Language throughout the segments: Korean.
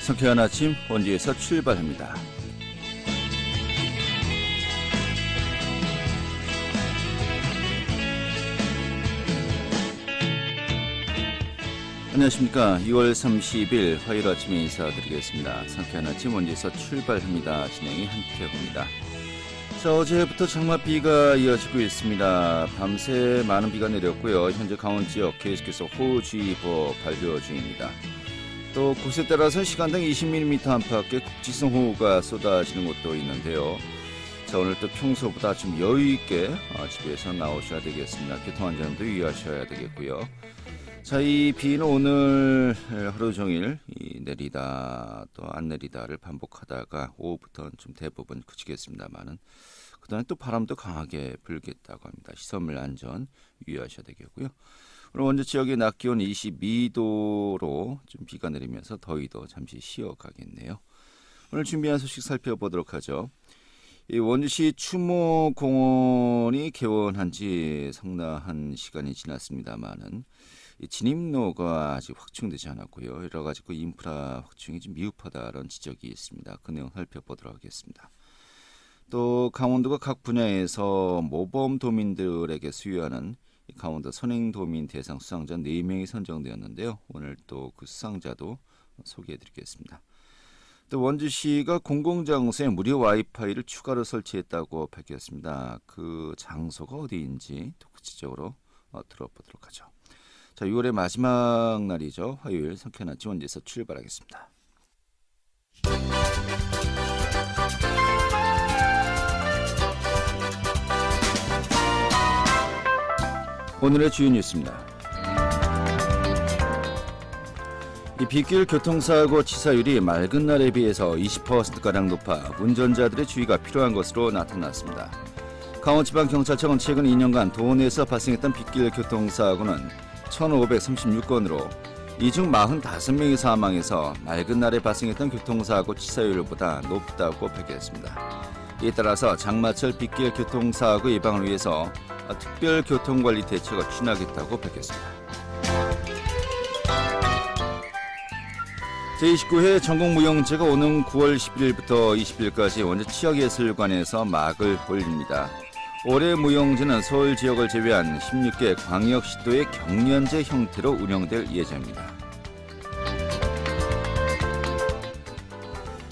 상쾌한 아침 원주에서 출발합니다. 안녕하십니까. 2월 30일 화요일 아침에 인사드리겠습니다. 상쾌한 아침 원주에서 출발합니다. 진행이 한태호입니다. 자, 어제부터 장맛비가 이어지고 있습니다. 밤새 많은 비가 내렸고요. 현재 강원 지역 계속해서 호우주의보 발효 중입니다. 또 곳에 따라서 시간당 20mm 안팎의 국지성 호우가 쏟아지는 곳도 있는데요. 자, 오늘 또 평소보다 좀 여유있게 집에서 나오셔야 되겠습니다. 교통안전도 유의하셔야 되겠고요. 자, 이 비는 오늘 하루 종일 내리다 또 안 내리다를 반복하다가 오후부터는 좀 대부분 그치겠습니다만은 그다음에 또 바람도 강하게 불겠다고 합니다. 시설물 안전 유의하셔야 되겠고요. 오늘 원주 지역의 낮 기온 22도로 좀 비가 내리면서 더위도 잠시 쉬어가겠네요. 오늘 준비한 소식 살펴보도록 하죠. 이 원주시 추모공원이 개원한 지 상당한 시간이 지났습니다만은 이 진입로가 아직 확충되지 않았고요. 여러 가지 그 인프라 확충이 좀 미흡하다는 지적이 있습니다. 그 내용 살펴보도록 하겠습니다. 또 강원도가 각 분야에서 모범 도민들에게 수여하는 강원도 선행도민 대상 수상자 4명이 선정되었는데요. 오늘 또 그 수상자도 소개해드리겠습니다. 또 원주시가 공공장소에 무료 와이파이를 추가로 설치했다고 밝혔습니다. 그 장소가 어디인지 또 구체적으로 들어보도록 하죠. 자, 6월의 마지막 날이죠. 화요일 상쾌한 아침 원주에서 출발하겠습니다. 오늘의 주요 뉴스입니다. 이 빗길 교통사고 치사율이 맑은 날에 비해서 20%가량 높아 운전자들의 주의가 필요한 것으로 나타났습니다. 강원지방경찰청은 최근 2년간 도내에서 발생했던 빗길 교통사고는 1,536건으로 이 중 45명이 사망해서 맑은 날에 발생했던 교통사고 치사율보다 높다고 밝혔습니다. 이에 따라서 장마철 빗길 교통사고 예방을 위해서 특별교통관리 대책을 추진하겠다고 밝혔습니다. 제29회 전국무용제가 오는 9월 11일부터 20일까지 원주 치역예술관에서 막을 올립니다. 올해 무용제는 서울 지역을 제외한 16개 광역시도의 경연제 형태로 운영될 예정입니다.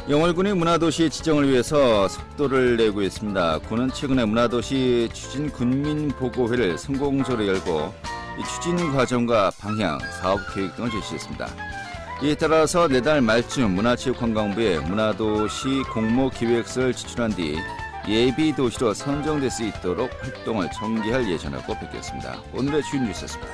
영월군이 문화도시 지정을 위해서 속도를 내고 있습니다. 군은 최근에 문화도시 추진군민보고회를 성공적으로 열고 이 추진 과정과 방향, 사업계획 등을 제시했습니다. 이에 따라서 내달 말쯤 문화체육관광부에 문화도시 공모기획서를 제출한 뒤 예비도시로 선정될 수 있도록 활동을 전개할 예정이라고 밝혔습니다. 오늘의 주요 뉴스였습니다.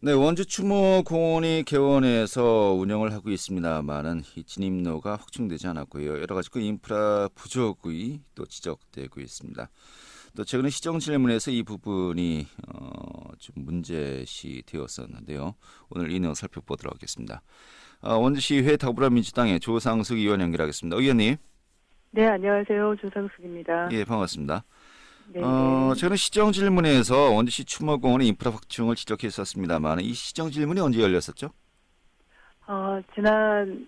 네, 원주 추모공원이 개원해서 운영을 하고 있습니다만은 이 진입로가 확충되지 않았고요. 여러 가지 그 인프라 부족이 또 지적되고 있습니다. 또 최근에 시정 질문에서 이 부분이 좀 문제시 되었었는데요. 오늘 이 내용 살펴보도록 하겠습니다. 원주시의회 더불어민주당의 조상숙 의원 연결하겠습니다. 의원님. 네, 안녕하세요. 조상숙입니다. 예, 반갑습니다. 네. 최근 시정 질문에서 원주시 추모공원의 인프라 확충을 지적했었습니다만 이 시정 질문이 언제 열렸었죠? 지난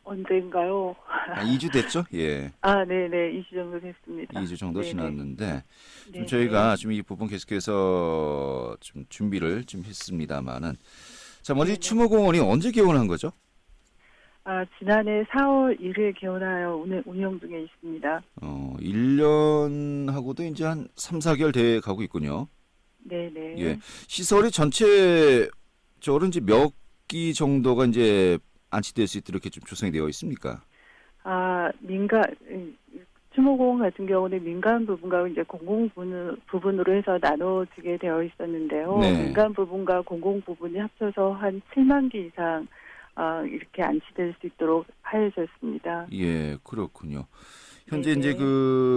언제인가요? 2주 됐죠? 예. 네네. 2주 정도 됐습니다. 2주 정도 네네. 지났는데 좀 네네. 저희가 좀 이 부분 계속해서 좀 준비를 좀 했습니다만은 자, 먼저 이 추모공원이 언제 개원한 거죠? 지난해 4월 1일 개원하여 운영 중에 있습니다. 1년하고도 이제 한 3, 4개월 돼 가고 있군요. 네네. 예. 시설이 전체적으로 이제 몇 기 정도가 이제 안치될 수 있도록 이렇게 좀 조성이 되어 있습니까? 추모공원 같은 경우는 민간 부분과 이제 공공 부분으로 해서 나눠지게 되어 있었는데요. 네. 민간 부분과 공공 부분이 합쳐서 한 7만 기 이상 이렇게 안치될 수 있도록 하여졌습니다. 예, 그렇군요. 현재 네네. 이제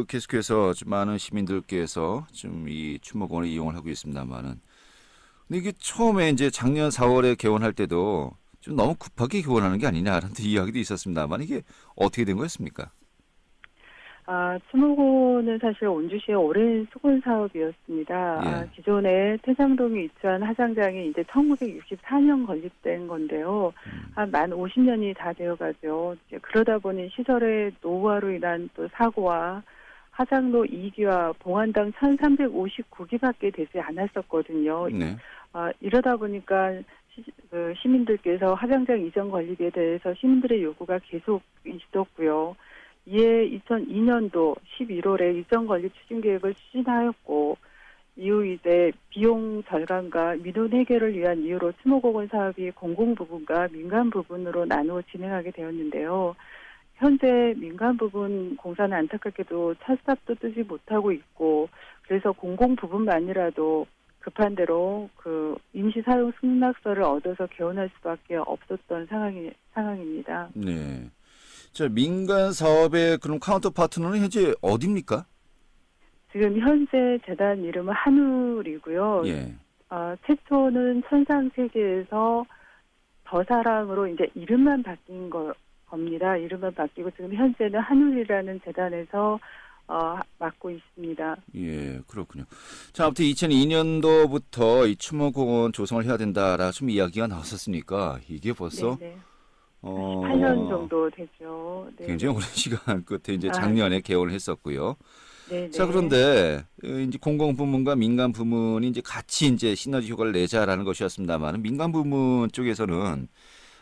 계속해서 좀 많은 시민들께서 좀 이 추모공원을 이용을 하고 있습니다만은 근데 이게 처음에 이제 작년 4월에 개원할 때도 좀 너무 급하게 개원하는 게 아니냐라는 이야기도 있었습니다만 이게 어떻게 된 거였습니까? 추모고는 사실 온주시의 오랜 수건 사업이었습니다. 예. 기존에 태상동에 위치한 하장장이 이제 1964년 건립된 건데요. 한 만 50년이 다 되어가죠. 이제 그러다 보니 시설의 노후화로 인한 또 사고와 하장로 2기와 봉안당 1359기밖에 되지 않았었거든요. 네. 이러다 보니까 시민들께서 하장장 이전 건립에 대해서 시민들의 요구가 계속 있었고요. 이에 2002년도 11월에 이전 건립 추진 계획을 추진하였고 이후 이제 비용 절감과 민원 해결을 위한 이유로 추모공원 사업이 공공 부분과 민간 부분으로 나누어 진행하게 되었는데요. 현재 민간 부분 공사는 안타깝게도 찰싹도 뜨지 못하고 있고 그래서 공공 부분만이라도 급한 대로 그 임시 사용 승낙서를 얻어서 개원할 수밖에 없었던 상황입니다. 네. 자, 민간 사업의 그럼 카운터 파트너는 현재 어디입니까? 지금 현재 재단 이름은 한울이고요. 예. 최초는 천상세계에서 더 사랑으로 이제 이름만 바뀐 겁니다. 이름만 바뀌고 지금 현재는 한울이라는 재단에서 맡고 있습니다. 예, 그렇군요. 자, 아무튼 2002년도부터 이 추모공원 조성을 해야 된다라 좀 이야기가 나왔었으니까 이게 벌써 네네. 18년 정도 되죠. 네. 굉장히 오랜 시간 끝에 이제 작년에 개원을 했었고요. 네네. 자, 그런데 이제 공공 부문과 민간 부문이 이제 같이 이제 시너지 효과를 내자라는 것이었습니다만 민간 부문 쪽에서는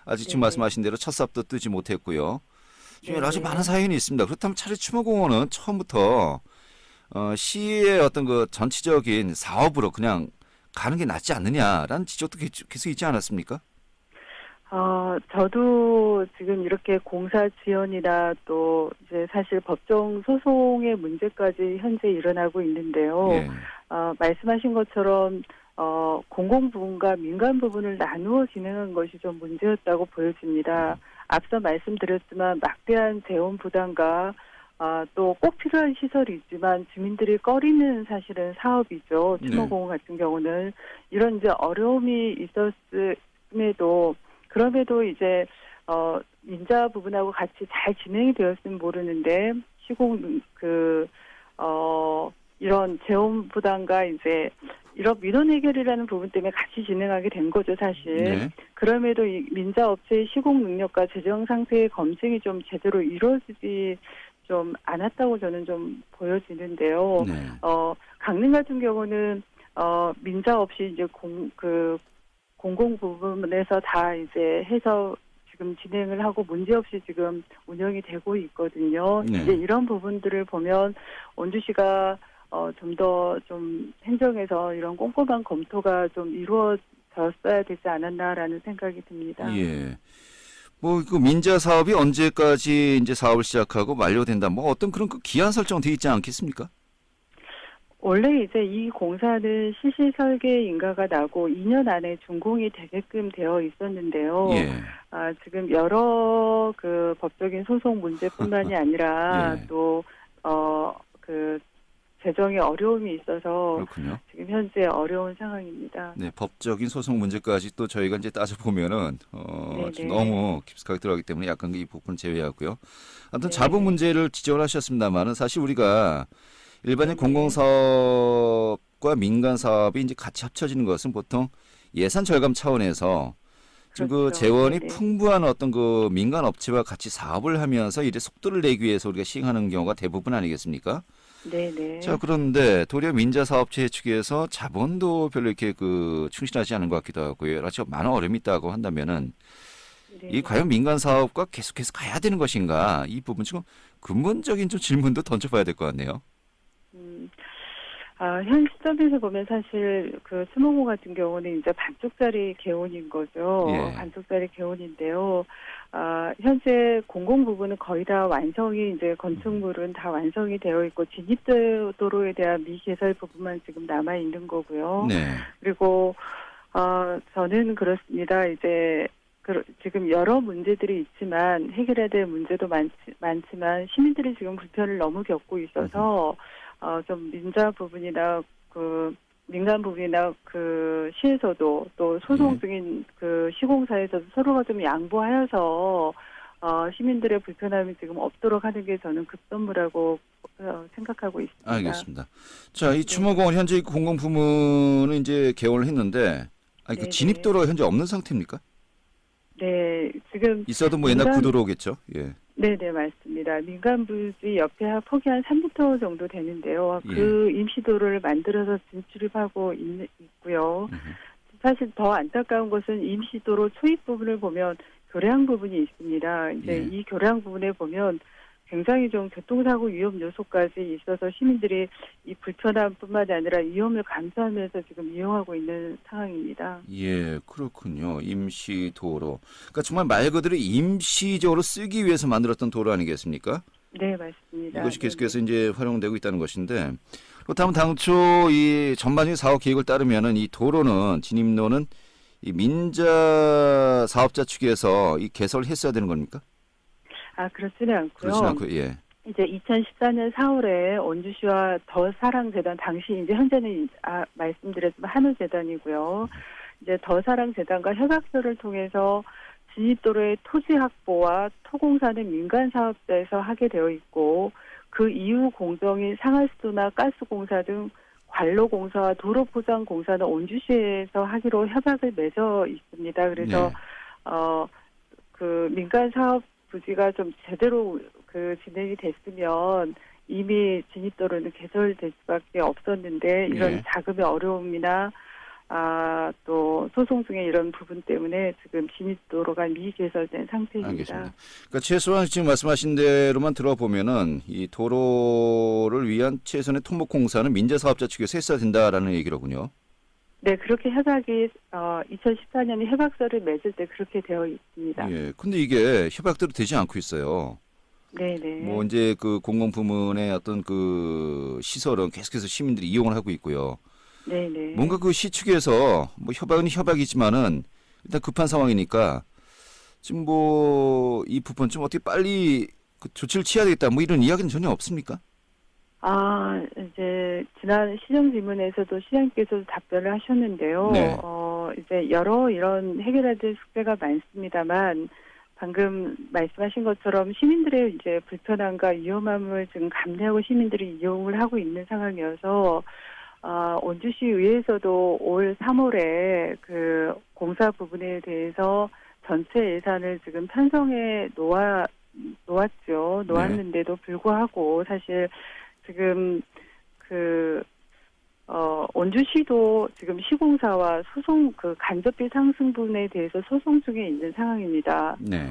아직 지금 네네. 말씀하신 대로 첫 삽도 뜨지 못했고요. 좀 여러 가지 네네. 많은 사연이 있습니다. 그렇다면 차라리 추모공원은 처음부터 시의 어떤 그 전체적인 사업으로 그냥 가는 게 낫지 않느냐라는 지적도 계속 있지 않았습니까? 저도 지금 이렇게 공사 지연이나 또 이제 사실 법정 소송의 문제까지 현재 일어나고 있는데요. 예. 말씀하신 것처럼 공공 부분과 민간 부분을 나누어 진행한 것이 좀 문제였다고 보여집니다. 앞서 말씀드렸지만 막대한 재원 부담과 또 꼭 필요한 시설이 있지만 주민들이 꺼리는 사실은 사업이죠. 추모공원 같은 경우는 이런 이제 어려움이 있었음에도 그럼에도 이제 민자 부분하고 같이 잘 진행이 되었으면 모르는데 이런 재원 부담과 이제 이런 민원 해결이라는 부분 때문에 같이 진행하게 된 거죠, 사실. 네. 그럼에도 이 민자 업체의 시공 능력과 재정 상태의 검증이 좀 제대로 이루어지지 좀 않았다고 저는 좀 보여지는데요. 네. 강릉 같은 경우는 민자 없이 이제 공공 부분에서 다 이제 해서 지금 진행을 하고 문제없이 지금 운영이 되고 있거든요. 네. 이제 이런 부분들을 보면 원주시가 좀 더 좀 행정에서 이런 꼼꼼한 검토가 좀 이루어졌어야 되지 않았나라는 생각이 듭니다. 예. 뭐, 그 민자 사업이 언제까지 이제 사업을 시작하고 만료된다. 뭐 어떤 그런 그 기한 설정돼 있지 않겠습니까? 원래 이제 이 공사는 실시 설계 인가가 나고 2년 안에 준공이 되게끔 되어 있었는데요. 예. 지금 여러 그 법적인 소송 문제뿐만이 아니라 예. 또 재정에 어려움이 있어서 그렇군요. 지금 현재 어려운 상황입니다. 네, 법적인 소송 문제까지 또 저희가 이제 따져보면은, 좀 네네. 너무 깊숙하게 들어가기 때문에 약간 이 부분은 제외하고요. 아무튼 네. 자본 문제를 지적을 하셨습니다만은 사실 우리가 일반인 네네. 공공사업과 민간 사업이 이제 같이 합쳐지는 것은 보통 예산 절감 차원에서 지금 그 그렇죠. 재원이 네네. 풍부한 어떤 그 민간 업체와 같이 사업을 하면서 이래 속도를 내기 위해서 우리가 시행하는 경우가 대부분 아니겠습니까? 네네. 자, 그런데 도리어 민자 사업체 측에서 자본도 별로 이렇게 그 충실하지 않은 것 같기도 하고요. 여러 가지 많은 어려움이 있다고 한다면은 이 네. 과연 민간 사업과 계속해서 가야 되는 것인가? 이 부분 지금 근본적인 좀 질문도 던져봐야 될 것 같네요. 현 시점에서 보면 사실 그 추모공 같은 경우는 이제 반쪽짜리 개원인 거죠. 예. 반쪽짜리 개원인데요. 현재 공공 부분은 거의 다 완성이 이제 건축물은 다 완성이 되어 있고 진입도로에 대한 미개설 부분만 지금 남아 있는 거고요. 네. 그리고 저는 그렇습니다. 이제 지금 여러 문제들이 있지만 해결해야 될 문제도 많지만 시민들이 지금 불편을 너무 겪고 있어서 좀 민자 부분이나 그 민간 부분이나 그 시에서도 또 소송 중인 그 시공사에서도 서로가 좀 양보하여서 시민들의 불편함이 지금 없도록 하는 게 저는 급선무라고 생각하고 있습니다. 알겠습니다. 자, 이 네. 추모공원 현재 공공 부문은 이제 개원을 했는데, 아니, 그 네네. 진입도로가 현재 없는 상태입니까? 네, 지금 있어도 뭐 옛날 구도로겠죠. 예. 네네, 맞습니다. 민간 부지 옆에 폭이 한 3m 정도 되는데요. 예. 그 임시도로를 만들어서 진출입하고 있고요. 사실 더 안타까운 것은 임시도로 초입 부분을 보면 교량 부분이 있습니다. 이제 예. 이 교량 부분에 보면 굉장히 좀 교통사고 위험 요소까지 있어서 시민들이 이 불편함뿐만 아니라 위험을 감수하면서 지금 이용하고 있는 상황입니다. 예, 그렇군요. 임시도로. 그러니까 정말 말 그대로 임시적으로 쓰기 위해서 만들었던 도로 아니겠습니까? 네, 맞습니다. 이것이 네네. 계속해서 이제 활용되고 있다는 것인데, 그렇다면 당초 이 전반적인 사업 계획을 따르면은 이 도로는, 진입로는 이 민자 사업자 측에서 이 개설을 했어야 되는 겁니까? 그렇지는 않고요. 그렇진 않고, 예. 이제 2014년 4월에 원주시와 더사랑재단, 당시 이제 현재는 말씀드렸지만 한우재단이고요. 이제 더사랑재단과 협약서를 통해서 진입도로의 토지 확보와 토공사는 민간 사업자에서 하게 되어 있고, 그 이후 공정인 상하수도나 가스공사 등 관로공사와 도로포장공사는 원주시에서 하기로 협약을 맺어 있습니다. 그래서 네. 그 민간 사업 부지가 좀 제대로 진행이 됐으면 이미 진입도로는 개설될 수밖에 없었는데 이런 예. 자금의 어려움이나 또 소송 중에 이런 부분 때문에 지금 진입도로가 미개설된 상태입니다. 알겠습니다. 그러니까 최소한 지금 말씀하신 대로만 들어보면은 이 도로를 위한 최선의 토목 공사는 민자 사업자 측에서 했어야 된다라는 얘기로군요. 네, 그렇게 협약이 2014년에 협약서를 맺을 때 그렇게 되어 있습니다. 예. 근데 이게 협약대로 되지 않고 있어요. 네네. 뭐 이제 그 공공 부문의 어떤 그 시설은 계속해서 시민들이 이용을 하고 있고요. 네네. 뭔가 그 시 측에서 뭐 협약은 협약이지만은 일단 급한 상황이니까 지금 뭐 이 부분 좀 어떻게 빨리 그 조치를 취해야 되겠다 뭐 이런 이야기는 전혀 없습니까? 이제 지난 시정 질문에서도 시장님께서도 답변을 하셨는데요. 네. 이제 여러 이런 해결해야 될 숙제가 많습니다만 방금 말씀하신 것처럼 시민들의 이제 불편함과 위험함을 지금 감내하고 시민들이 이용을 하고 있는 상황이어서 원주시 의회에서도 올 3월에 그 공사 부분에 대해서 전체 예산을 지금 편성해 놓았죠. 놓았는데도 불구하고 사실 지금 원주시도 지금 시공사와 소송 간접비 상승분에 대해서 소송 중에 있는 상황입니다. 네.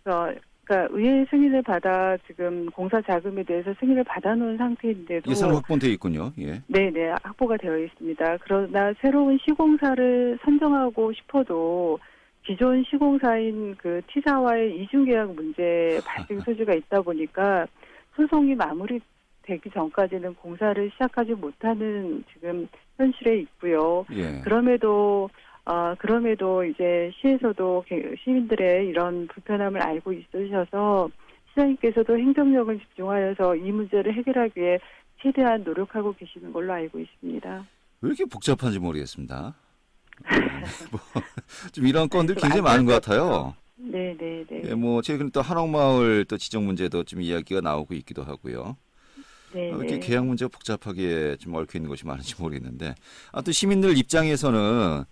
그러니까 의회 승인을 받아 지금 공사 자금에 대해서 승인을 받아놓은 상태인데도 예산 확보돼 있군요. 예. 네네 확보가 되어 있습니다. 그러나 새로운 시공사를 선정하고 싶어도 기존 시공사인 그 T사와의 이중계약 문제 발생 소지가 있다 보니까 소송이 마무리되기 전까지는 공사를 시작하지 못하는 지금 현실에 있고요. 예. 그럼에도 이제 시에서도 시민들의 이런 불편함을 알고 있으셔서 시장님께서도 행정력을 집중하여서 이 문제를 해결하기 위해 최대한 노력하고 계시는 걸로 알고 있습니다. 왜 이렇게 복잡한지 모르겠습니다. 좀 이런 건들 굉장히 많은 것 같아요. 네네네. 예, 뭐 최근 또 한옥마을 또 지정 문제도 좀 이야기가 나오고 있기도 하고요. 네네. 이렇게 계약 문제가 복잡하게 좀 얽혀 있는 것이 많은지 모르겠는데, 아무튼 시민들 입장에서는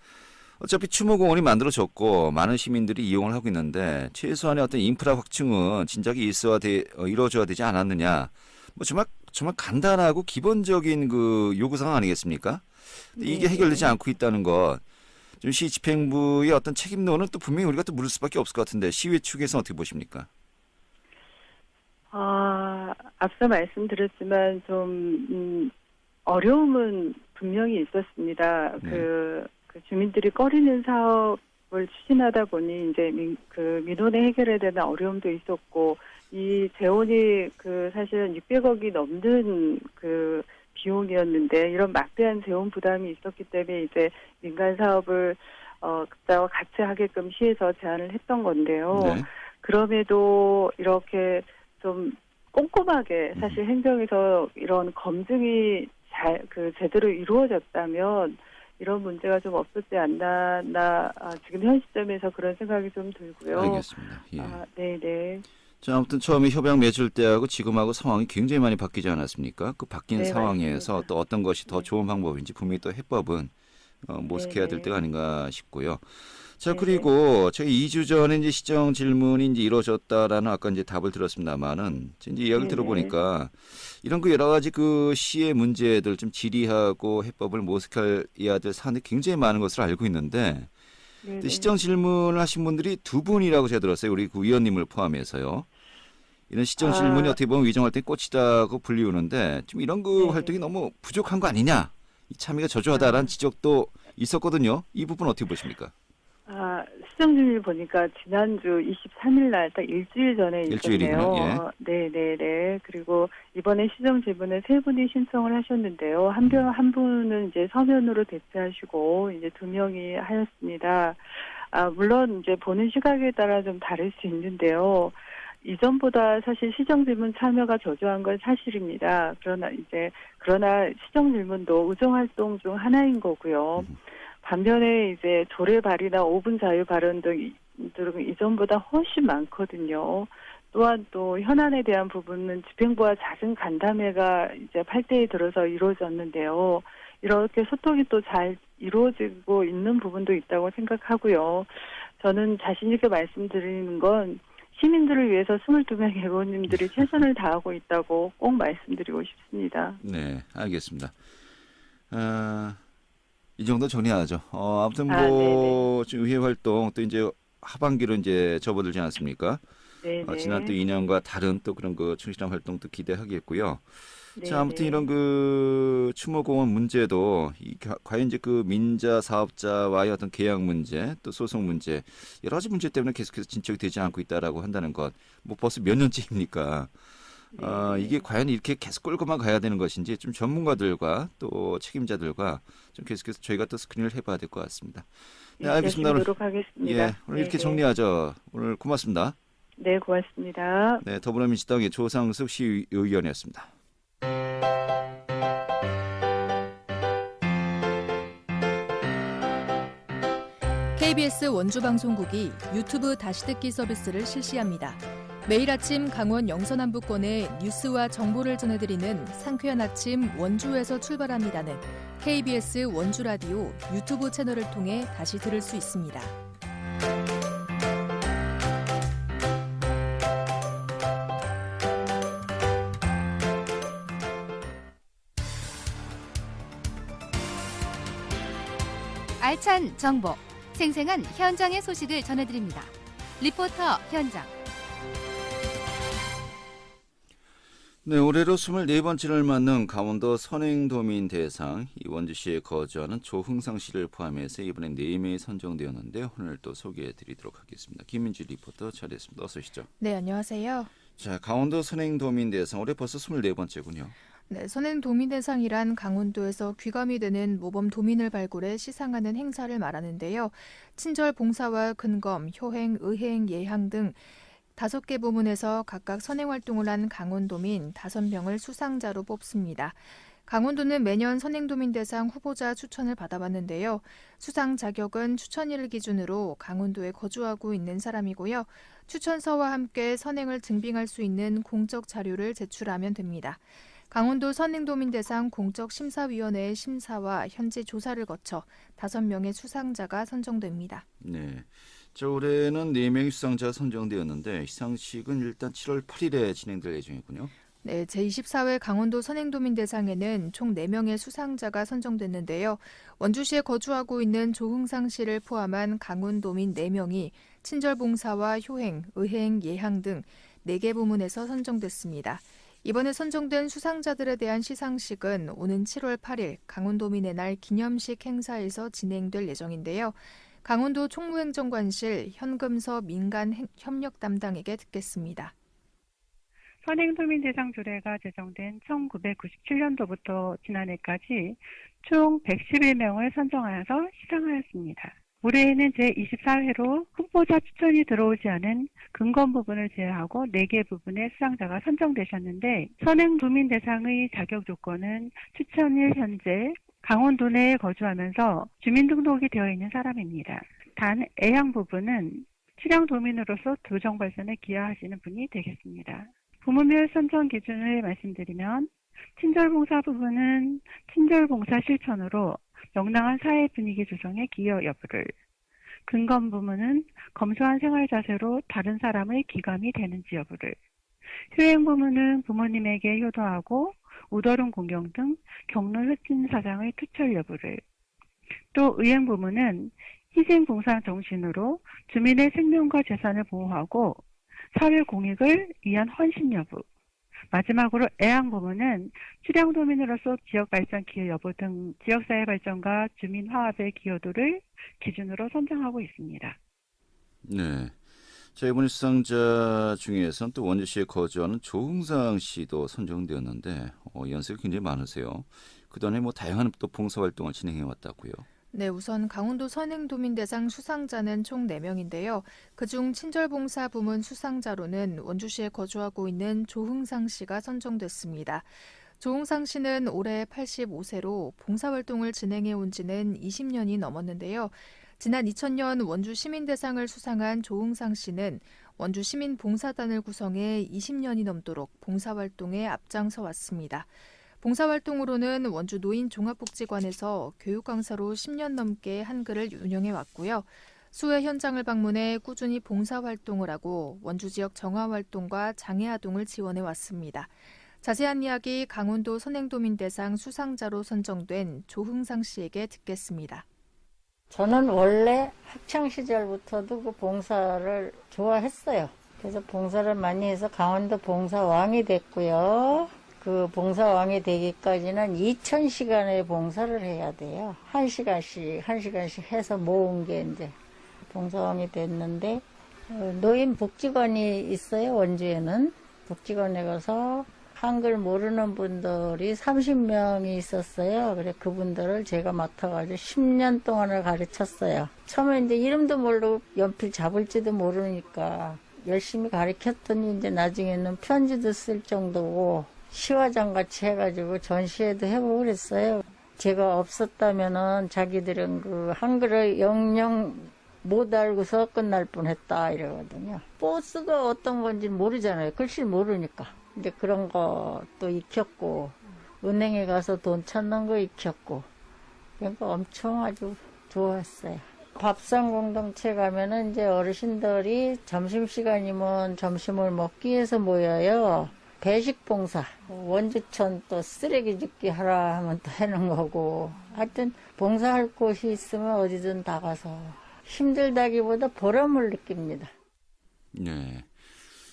어차피 추모공원이 만들어졌고 많은 시민들이 이용을 하고 있는데 최소한의 어떤 인프라 확충은 진작에 이루어져야 되지 않았느냐. 뭐 정말 간단하고 기본적인 그 요구사항 아니겠습니까? 근데 이게 해결되지 않고 있다는 것. 좀 시 집행부의 어떤 책임론은 또 분명히 우리가 또 물을 수밖에 없을 것 같은데 시의회 측에서는 어떻게 보십니까? 앞서 말씀드렸지만 좀 어려움은 분명히 있었습니다. 네. 그 주민들이 꺼리는 사업을 추진하다 보니 이제 민원에 해결해야 되는 어려움도 있었고 이 재원이 사실은 600억이 넘는 비용이었는데 이런 막대한 재원 부담이 있었기 때문에 이제 민간 사업을 그자와 같이 하게끔 시에서 제안을 했던 건데요. 네. 그럼에도 이렇게 좀 꼼꼼하게 사실 행정에서 이런 검증이 제대로 이루어졌다면 이런 문제가 좀 없었지 않나 지금 현 시점에서 그런 생각이 좀 들고요. 알겠습니다. 예. 네네. 자, 아무튼 처음에 협약 맺을 때하고 지금하고 상황이 굉장히 많이 바뀌지 않았습니까? 그 바뀐 네, 상황에서 맞습니다. 또 어떤 것이 더 네. 좋은 방법인지 분명히 또 해법은 모색해야 될 때가 네네. 아닌가 싶고요. 자, 네네. 그리고 저희 2주 전에 이제 시정 질문이 이제 이루어졌다라는 아까 이제 답을 들었습니다만은 이제 이야기를 네네. 들어보니까 이런 그 여러 가지 그 시의 문제들 좀 질의하고 해법을 모색해야 될 사안이 굉장히 많은 것을 알고 있는데 근데 네네. 시정 질문을 하신 분들이 두 분이라고 제가 들었어요. 우리 그 위원님을 포함해서요. 이런 시정 질문이 아, 어떻게 보면 위정활동의 꽃이다고 불리우는데 좀 이런 그 네네. 활동이 너무 부족한 거 아니냐? 이 참여가 저조하다라는 아, 지적도 있었거든요. 이 부분 어떻게 보십니까? 시정준일 보니까 지난주 23일 날 딱 일주일 전에 일주일이군요. 있었네요. 예. 네네네. 그리고 이번에 시정 질문에 세 분이 신청을 하셨는데요. 한 분은 이제 서면으로 대체하시고 이제 두 명이 하였습니다. 물론 이제 보는 시각에 따라 좀 다를 수 있는데요. 이전보다 사실 시정 질문 참여가 저조한 건 사실입니다. 그러나 시정 질문도 의정 활동 중 하나인 거고요. 반면에 이제 조례 발의나 5분 자유 발언 등들은 이전보다 훨씬 많거든요. 또한 또 현안에 대한 부분은 집행부와 잦은 간담회가 이제 8대에 들어서 이루어졌는데요. 이렇게 소통이 또 잘 이루어지고 있는 부분도 있다고 생각하고요. 저는 자신 있게 말씀드리는 건 시민들을 위해서 22명의 의원님들이 최선을 다하고 있다고 꼭 말씀드리고 싶습니다. 네, 알겠습니다. 이 정도 정리하죠. 아무튼 네네. 뭐 지금 의회 활동 또 이제 하반기로 이제 접어들지 않습니까? 지난 또 네네. 2년과 다른 또 그런 그 충실한 활동도 기대하겠고요. 자, 아무튼 이런 네네. 그 추모공원 문제도 과연 이제 그 민자 사업자와의 어떤 계약 문제, 또 소송 문제 여러 가지 문제 때문에 계속해서 진척이 되지 않고 있다라고 한다는 것, 뭐 벌써 몇 년째입니까? 이게 네네. 과연 이렇게 계속 끌고만 가야 되는 것인지 좀 전문가들과 또 책임자들과 좀 계속해서 저희가 또 스크린을 해봐야 될 것 같습니다. 네, 네, 알겠습니다. 열심히 오늘 노력하겠습니다. 오늘 이렇게 네네. 정리하죠. 오늘 고맙습니다. 네, 고맙습니다. 네, 더불어민주당의 조상숙 시의원이었습니다. KBS 원주방송국이 유튜브 다시 듣기 서비스를 실시합니다. 매일 아침 강원 영서남부권의 뉴스와 정보를 전해드리는 상쾌한 아침 원주에서 출발합니다는 KBS 원주라디오 유튜브 채널을 통해 다시 들을 수 있습니다. 알찬 정보, 생생한 현장의 소식을 전해드립니다. 리포터 현장. 네, 올해로 24번째를 맞는 강원도 선행도민 대상 이 원주시에 거주하는 조흥상 씨를 포함해서 이번에 4명이 선정되었는데요. 오늘 또 소개해드리도록 하겠습니다. 김민주 리포터 자리했습니다. 어서 오시죠. 네, 안녕하세요. 자, 강원도 선행도민 대상 올해 벌써 24번째군요. 네, 선행도민대상이란 강원도에서 귀감이 되는 모범 도민을 발굴해 시상하는 행사를 말하는데요. 친절 봉사와 근검, 효행, 의행, 예향 등 5개 부문에서 각각 선행활동을 한 강원도민 5명을 수상자로 뽑습니다. 강원도는 매년 선행도민대상 후보자 추천을 받아봤는데요. 수상 자격은 추천일을 기준으로 강원도에 거주하고 있는 사람이고요. 추천서와 함께 선행을 증빙할 수 있는 공적 자료를 제출하면 됩니다. 강원도 선행도민대상 공적심사위원회의 심사와 현재 조사를 거쳐 5명의 수상자가 선정됩니다. 네. 자, 올해는 4명의 수상자가 선정되었는데 시상식은 일단 7월 8일에 진행될 예정이군요. 네, 제24회 강원도 선행도민대상에는 총 4명의 수상자가 선정됐는데요. 원주시에 거주하고 있는 조흥상 씨를 포함한 강원도민 4명이 친절봉사와 효행, 의행, 예향 등 4개 부문에서 선정됐습니다. 이번에 선정된 수상자들에 대한 시상식은 오는 7월 8일 강원도민의 날 기념식 행사에서 진행될 예정인데요. 강원도 총무행정관실 현금서 민간협력 담당에게 듣겠습니다. 선행도민 대상 조례가 제정된 1997년도부터 지난해까지 총 111명을 선정하여서 시상하였습니다. 올해에는 제24회로 후보자 추천이 들어오지 않은 근검 부분을 제외하고 4개 부분의 수상자가 선정되셨는데 선행도민 대상의 자격 조건은 추천일 현재 강원도 내에 거주하면서 주민등록이 되어 있는 사람입니다. 단 A항 부분은 수량도민으로서 도정 발전에 기여하시는 분이 되겠습니다. 부문별 선정 기준을 말씀드리면 친절봉사 부분은 친절봉사 실천으로 명랑한 사회 분위기 조성에 기여 여부를, 근검 부문은 검소한 생활 자세로 다른 사람의 기감이 되는지 여부를, 효행 부문은 부모님에게 효도하고 우더름 공경 등 경로 흑진 사상의 투철 여부를, 또 의행 부문은 희생봉사 정신으로 주민의 생명과 재산을 보호하고 사회 공익을 위한 헌신 여부, 마지막으로 애항 부문은 수량도민으로서 지역발전 기여 여부 등 지역사회 발전과 주민 화합의 기여도를 기준으로 선정하고 있습니다. 네. 자, 이번에 수상자 중에서는 또 원주시에 거주하는 조흥상 씨도 선정되었는데 연세가 굉장히 많으세요. 그동안에 다양한 또 봉사활동을 진행해 왔다고요. 네, 우선 강원도 선행도민대상 수상자는 총 4명인데요. 그중 친절봉사 부문 수상자로는 원주시에 거주하고 있는 조흥상 씨가 선정됐습니다. 조흥상 씨는 올해 85세로 봉사활동을 진행해 온 지는 20년이 넘었는데요. 지난 2000년 원주 시민대상을 수상한 조흥상 씨는 원주 시민봉사단을 구성해 20년이 넘도록 봉사활동에 앞장서 왔습니다. 봉사활동으로는 원주 노인종합복지관에서 교육강사로 10년 넘게 한글을 운영해 왔고요. 수해 현장을 방문해 꾸준히 봉사활동을 하고 원주 지역 정화활동과 장애아동을 지원해 왔습니다. 자세한 이야기 강원도 선행도민대상 수상자로 선정된 조흥상 씨에게 듣겠습니다. 저는 원래 학창시절부터도 그 봉사를 좋아했어요. 그래서 봉사를 많이 해서 강원도 봉사왕이 됐고요. 그 봉사왕이 되기까지는 2000시간의 봉사를 해야 돼요. 1시간씩 해서 모은 게 이제 봉사왕이 됐는데, 노인복지관이 있어요, 원주에는. 복지관에 가서 한글 모르는 분들이 30명이 있었어요. 그래 그분들을 제가 맡아가지고 10년 동안을 가르쳤어요. 처음에 이제 이름도 모르고 연필 잡을지도 모르니까 열심히 가르쳤더니 이제 나중에는 편지도 쓸 정도고 시화장 같이 해가지고 전시회도 해보고 그랬어요. 제가 없었다면은 자기들은 그 한글을 영영 못 알고서 끝날 뻔했다 이러거든요. 버스가 어떤 건지 모르잖아요. 글씨 모르니까. 근데 그런 것도 익혔고 은행에 가서 돈 찾는 거 익혔고 그러니까 엄청 아주 좋았어요. 밥상 공동체 가면은 이제 어르신들이 점심시간이면 점심을 먹기 위해서 모여요. 배식 봉사, 원주천 또 쓰레기 줍기 하라 하면 또 하는 거고 하여튼 봉사할 곳이 있으면 어디든 다 가서 힘들다기보다 보람을 느낍니다. 네.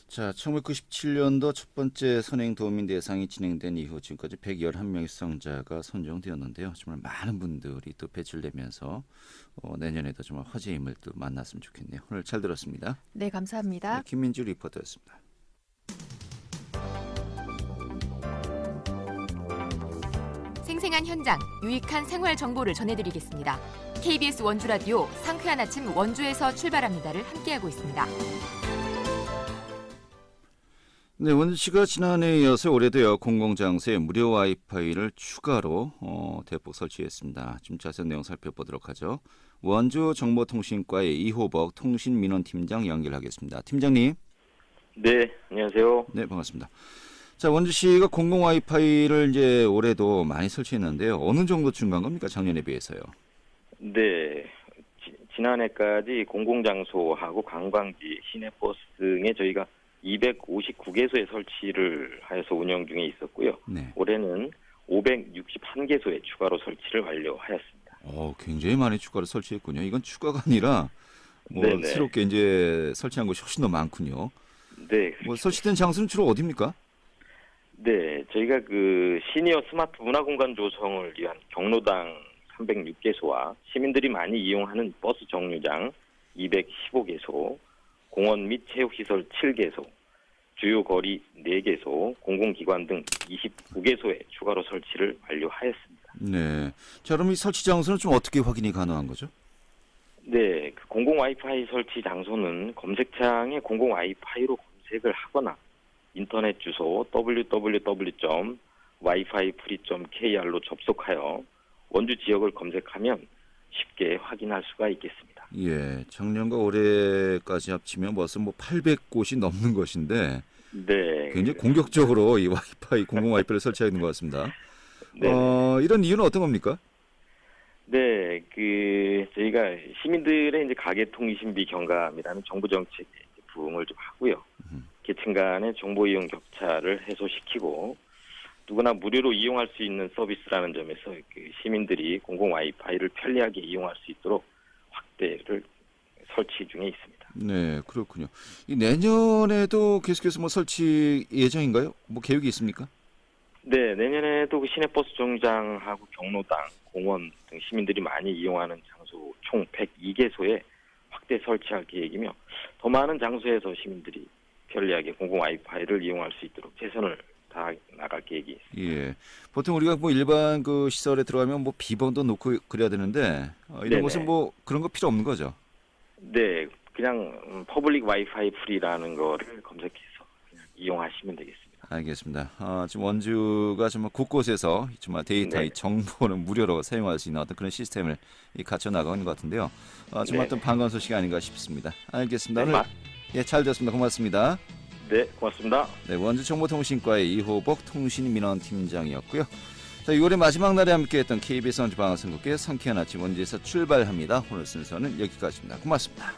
자, 1997년도 첫 번째 선행도민대상이 진행된 이후 지금까지 111명의 수상자가 선정되었는데요. 정말 많은 분들이 또 배출되면서 내년에도 정말 화제의 인물 또 만났으면 좋겠네요. 오늘 잘 들었습니다. 네, 감사합니다. 네, 김민주 리포터였습니다. 생생한 현장, 유익한 생활 정보를 전해드리겠습니다. KBS 원주라디오 상쾌한 아침 원주에서 출발합니다를 함께하고 있습니다. 네, 원주시가 지난해에 이어서 올해도요 공공장소에 무료 와이파이를 추가로 대폭 설치했습니다. 좀 자세한 내용 살펴보도록 하죠. 원주 정보통신과의 이호복 통신민원팀장 연결하겠습니다. 팀장님. 네, 안녕하세요. 네, 반갑습니다. 자, 원주시가 공공 와이파이를 이제 올해도 많이 설치했는데요. 어느 정도 증가한 겁니까? 작년에 비해서요. 네, 지난해까지 공공장소하고 관광지, 시내버스 등에 저희가 259개소에 설치를 하여서 운영 중에 있었고요. 네. 올해는 561개소에 추가로 설치를 완료하였습니다. 굉장히 많이 추가로 설치했군요. 이건 추가가 아니라 네네. 새롭게 이제 설치한 곳이 훨씬 더 많군요. 네. 설치된 장소는 주로 어디입니까? 네, 저희가 그 시니어 스마트 문화공간 조성을 위한 경로당 306개소와 시민들이 많이 이용하는 버스 정류장 215개소, 공원 및 체육시설 7개소, 주요 거리 4개소, 공공기관 등 29개소에 추가로 설치를 완료하였습니다. 네. 자, 그럼 이 설치 장소는 좀 어떻게 확인이 가능한 거죠? 네, 그 공공 와이파이 설치 장소는 검색창에 공공 와이파이로 검색을 하거나 인터넷 주소 www.wififree.kr로 접속하여 원주 지역을 검색하면 쉽게 확인할 수가 있겠습니다. 예, 작년과 올해까지 합치면 벌써 뭐 800곳이 넘는 것인데 네. 굉장히 공격적으로 이 와이파이, 공공 와이파이를 설치하고 있는 것 같습니다. 네. 이런 이유는 어떤 겁니까? 네, 저희가 시민들의 이제 가계통신비 경감이라는 정부 정책에 부응을 좀 하고요. 계층 간의 정보 이용 격차를 해소시키고 누구나 무료로 이용할 수 있는 서비스라는 점에서 시민들이 공공 와이파이를 편리하게 이용할 수 있도록 확대를 설치 중에 있습니다. 네, 그렇군요. 이 내년에도 계속해서 뭐 설치 예정인가요? 뭐 계획이 있습니까? 네, 내년에도 시내버스 정류장하고 경로당, 공원 등 시민들이 많이 이용하는 장소 총 102개소에 확대 설치할 계획이며 더 많은 장소에서 시민들이 편리하게 공공 와이파이를 이용할 수 있도록 최선을 다해 나갈 계획이 있습니다. 예. 보통 우리가 뭐 일반 그 시설에 들어가면 뭐 비번도 놓고 그래야 되는데 이런 네네. 곳은 뭐 그런 거 필요 없는 거죠? 네, 그냥 퍼블릭 와이파이 프리라는 거를 검색해서 그냥 이용하시면 되겠습니다. 알겠습니다. 지금 원주가 정말 곳곳에서 정말 데이터의 네. 정보는 무료로 사용할 수 있는 어떤 그런 시스템을 갖춰 나가는 것 같은데요. 정말 어떤 반가운 소식이 아닌가 싶습니다. 알겠습니다. 네, 오늘 잘 들었습니다. 고맙습니다. 네, 고맙습니다. 네, 원주정보통신과의 이호복 통신민원팀장이었고요. 자, 6월의 마지막 날에 함께했던 KBS 원주방송국의 상쾌한 아침 원주에서 출발합니다. 오늘 순서는 여기까지입니다. 고맙습니다.